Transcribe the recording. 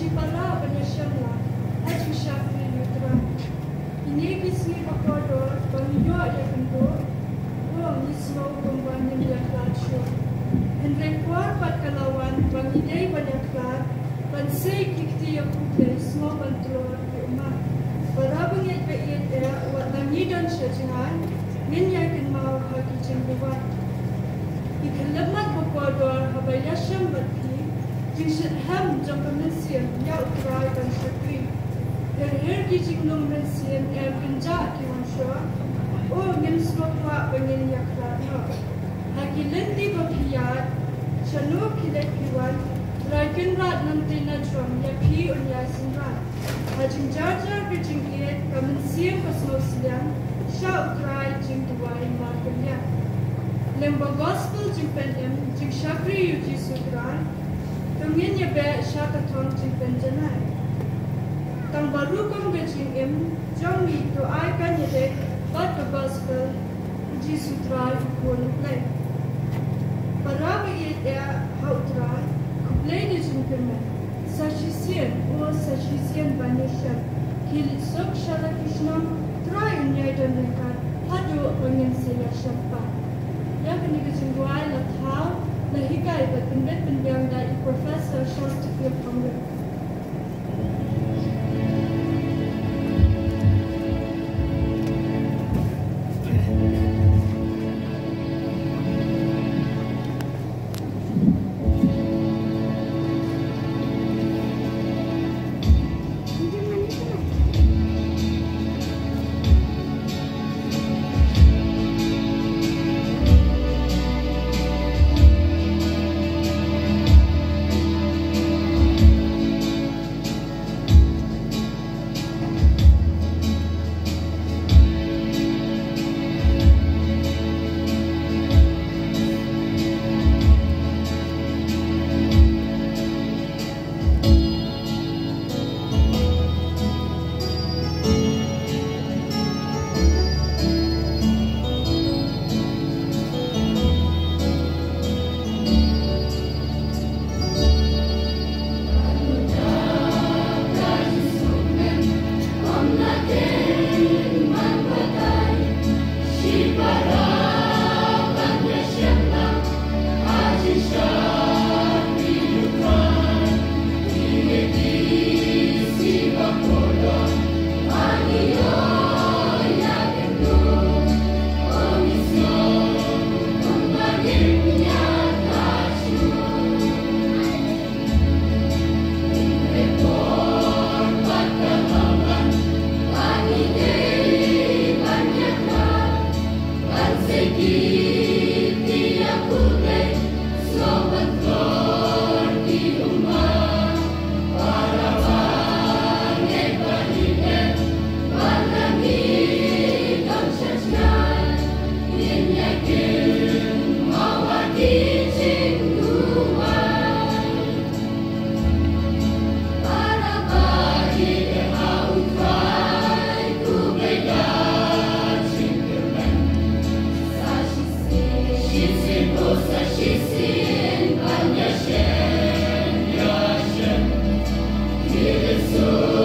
Shibara Banyashamla, Hachishafri Yutra. Ini bisni pakodor, Bamiyo Yakando, Nismo Kumbanyan Yaklacho. Henrekwar Patkalawan, Bangidei Banyaklar, Bansay Kikti Yakute, Smo Bantlor, Yuma. Barabang Yadbayet era, Wat Nangidan Shajihan, Min Yakin Mao Haki Jimbuwan. Ikalabmat pakodor, Habayasham Batki, Jingshat Ham Jampamansian, Yautrai dan Shakri. Her ki jingnong mensian pinja ki wansho o ngin smokwa bangin yakra no haki lendi bapiyat chanu kilet piwan rakin rat nanti na drum ya pi on ya sinra hajing jarjar ki jingkiet kamensian pasmosian sha ukrai jing tuwai markanya lemba gospel jingpenem jing shakri yuji sukran tungin ya be shakaton jingpen janai Tang baru kong bejing im, jang mi to ai kan yedek, but the gospel, ji sutrai kun play. Para bagit hautrai, kuplay ni jingpirmen, sashisian o sashisian banishan, kil sok shala kishnam, try unyay danrikan, hadu angin sila shampa. Ya kani kajingwai la thao, la hikay bat pinbet pinbyang da professor Shastakir Pangre. So